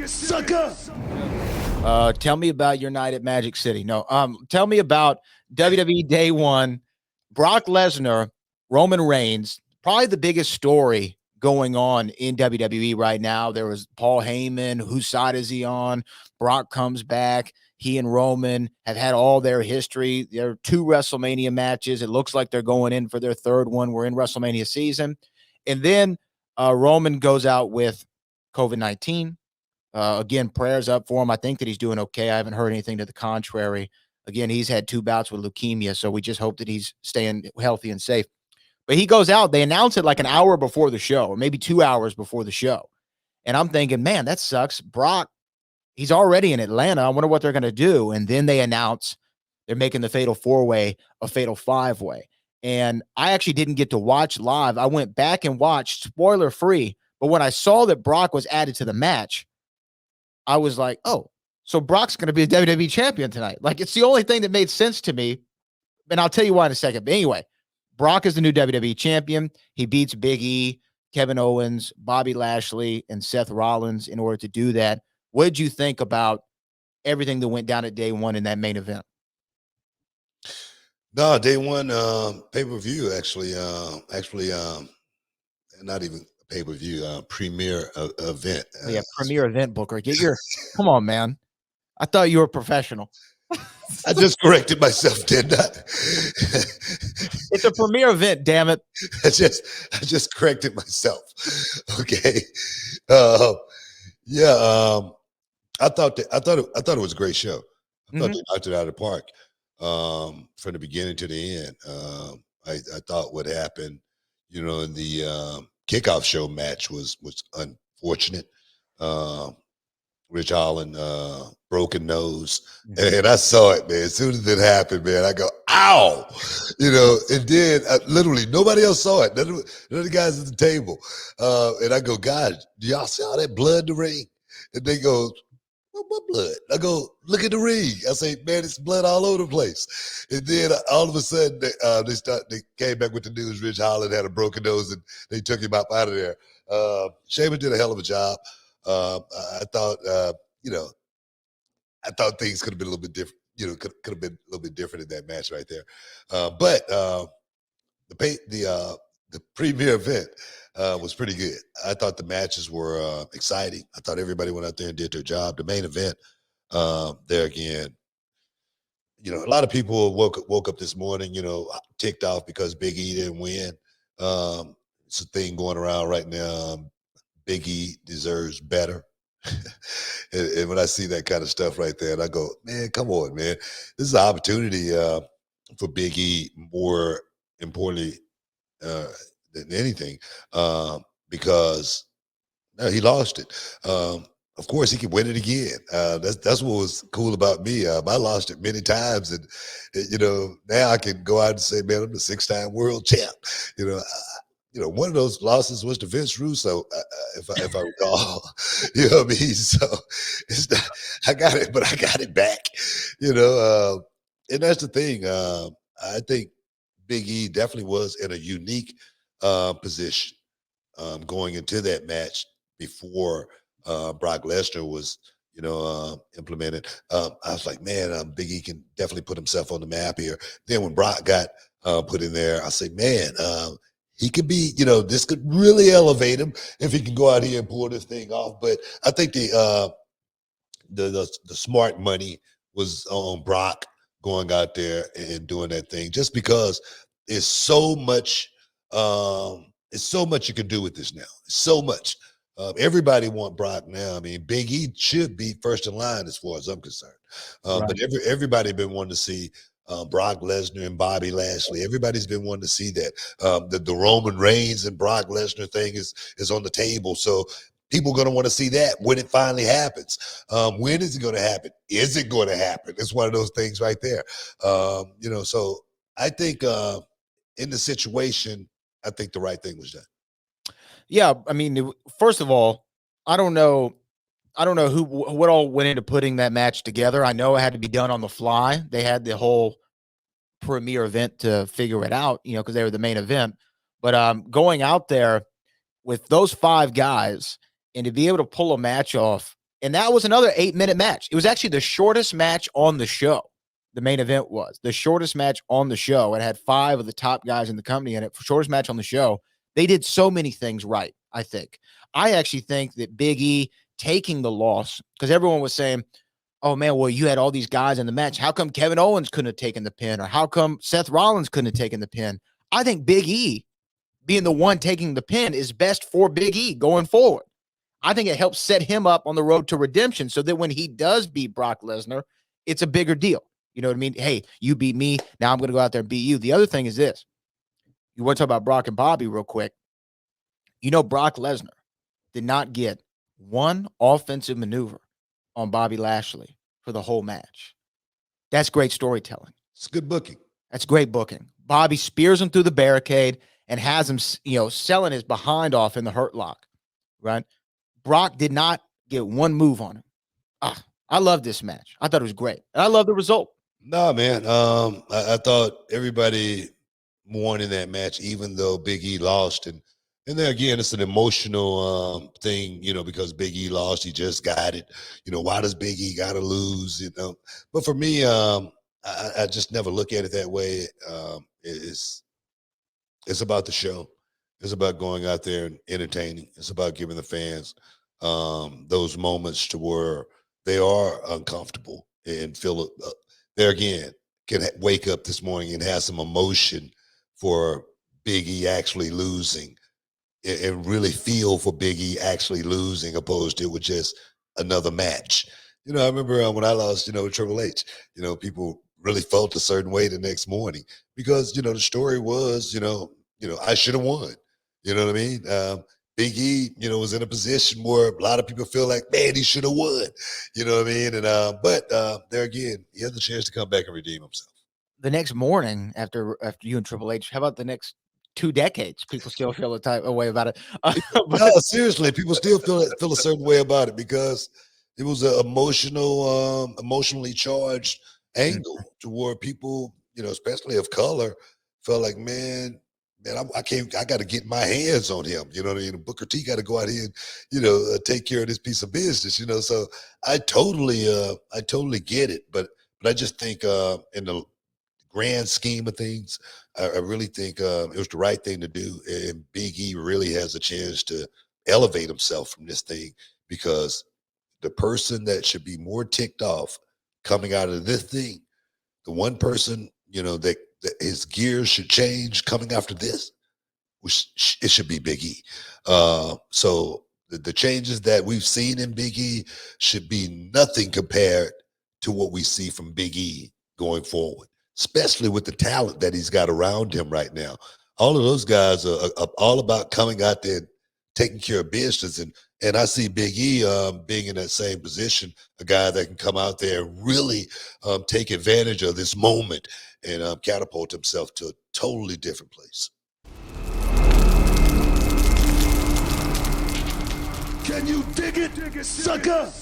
sucker. Tell me about your night at Magic City. No, tell me about WWE Day One. Brock Lesnar, Roman Reigns, probably the biggest story going on in WWE right now. There was Paul Heyman. Whose side is he on? Brock comes back. He and Roman have had all their history. There are 2 WrestleMania matches. It looks like they're going in for their 3rd one. We're in WrestleMania season. And then Roman goes out with COVID-19. Again, prayers up for him. I think that he's doing okay. I haven't heard anything to the contrary. Again, he's had 2 bouts with leukemia, so we just hope that he's staying healthy and safe. But he goes out. They announce it like an hour before the show, or maybe 2 hours before the show. And I'm thinking, man, that sucks. Brock, he's already in Atlanta. I wonder what they're going to do. And then they announce they're making the Fatal 4-Way a Fatal 5-Way. And I actually didn't get to watch live. I went back and watched, spoiler free. But when I saw that Brock was added to the match, I was like, oh, so Brock's going to be a WWE champion tonight. Like, it's the only thing that made sense to me. And I'll tell you why in a second. But anyway, Brock is the new WWE champion. He beats Big E, Kevin Owens, Bobby Lashley, and Seth Rollins in order to do that. What did you think about everything that went down at Day One in that main event? No, Day One pay-per-view actually, not even pay-per-view, premiere event. Yeah, premier event booker. Come on, man. I thought you were professional. I just corrected myself, didn't I? It's a premier event, damn it. I just corrected myself. Okay. I thought it was a great show. I thought they knocked it out of the park from the beginning to the end. I thought what happened, in the kickoff show match was unfortunate. Rich Holland, broken nose. And I saw it, man. As soon as it happened, man, I go, ow! And then literally nobody else saw it. None of the guys at the table. And I go, God, do y'all see all that blood in the ring? And they go, what blood? I go, look at the ring. I say, man, it's blood all over the place. And then all of a sudden, they came back with the news. Rich Holland had a broken nose, and they took him out of there. Sheamus did a hell of a job. I thought, I thought things could have been a little bit different. Could have been a little bit different in that match right there. But the premier event was pretty good. I thought the matches were exciting. I thought everybody went out there and did their job. The main event, there again, a lot of people woke up this morning, ticked off because Big E didn't win. It's a thing going around right now. Big E deserves better. and when I see that kind of stuff right there, and I go, man, come on, man. This is an opportunity for Big E, more importantly than anything, because he lost it. Of course, he can win it again. That's what was cool about me. I lost it many times, and now I can go out and say, man, I'm the 6-time world champ. One of those losses was to Vince Russo, if I recall. You know what I mean? So it's not, I got it, but I got it back. And that's the thing. I think Big E definitely was in a unique position going into that match before Brock Lesnar was, implemented. I was like, man, Big E can definitely put himself on the map here. Then when Brock got put in there, I said, man, he could be, this could really elevate him if he can go out here and pull this thing off. But I think the smart money was on Brock going out there and doing that thing, just because it's so much you can do with this now. So much. Everybody want Brock now. I mean, Big E should be first in line as far as I'm concerned. Right. But everybody been wanting to see Brock Lesnar and Bobby Lashley. Everybody's been wanting to see that. The Roman Reigns and Brock Lesnar thing is on the table. So people are going to want to see that when it finally happens. When is it going to happen? Is it going to happen? It's one of those things right there. So I think in the situation, I think the right thing was done. Yeah, I mean, first of all, I don't know what all went into putting that match together. I know it had to be done on the fly. They had the whole premier event to figure it out, because they were the main event. But going out there with those 5 guys and to be able to pull a match off And that was another 8-minute match. It was actually the shortest match on the show. The main event was the shortest match on the show. It had 5 of the top guys in the company in it. Shortest match on the show. They did so many things right, I think. I actually think that Big E taking the loss, because everyone was saying, oh, man, well, you had all these guys in the match. How come Kevin Owens couldn't have taken the pin? Or how come Seth Rollins couldn't have taken the pin? I think Big E being the one taking the pin is best for Big E going forward. I think it helps set him up on the road to redemption so that when he does beat Brock Lesnar, it's a bigger deal. You know what I mean? Hey, you beat me. Now I'm going to go out there and beat you. The other thing is this. You want to talk about Brock and Bobby real quick. You know, Brock Lesnar did not get one offensive maneuver on Bobby Lashley for the whole match. That's great storytelling. It's good booking. That's great booking. Bobby spears him through the barricade and has him, selling his behind off in the hurt lock, right? Brock did not get one move on him. I love this match. I thought it was great. And I love the result. Nah, man. I thought everybody won in that match, even though Big E lost. And then again, it's an emotional thing, because Big E lost. He just got it. Why does Big E got to lose? But for me, I just never look at it that way. It's about the show. It's about going out there and entertaining. It's about giving the fans those moments to where they are uncomfortable and feel there again, can wake up this morning and have some emotion for Big E actually losing and really feel for Big E actually losing opposed to it with just another match. I remember when I lost, with Triple H, people really felt a certain way the next morning because, the story was, I should have won. You know what I mean? Big E, was in a position where a lot of people feel like, man, he should have won. You know what I mean? And but there again, he has the chance to come back and redeem himself. The next morning after you and Triple H, how about the next 2 decades? People still feel a type of way about it. No, seriously, people still feel a certain way about it because it was an emotionally charged angle to where people, especially of color, felt like, man, I got to get my hands on him. You know what I mean? Booker T got to go out here and, take care of this piece of business, So I totally get it. But I just think in the grand scheme of things, I really think it was the right thing to do. And Big E really has a chance to elevate himself from this thing because the person that should be more ticked off coming out of this thing, the one person, that his gears should change coming after this, it should be Big E. So the changes that we've seen in Big E should be nothing compared to what we see from Big E going forward, especially with the talent that he's got around him right now. All of those guys are all about coming out there and taking care of business. And I see Big E being in that same position, a guy that can come out there and really take advantage of this moment and catapult himself to a totally different place. Can you dig it, sucker?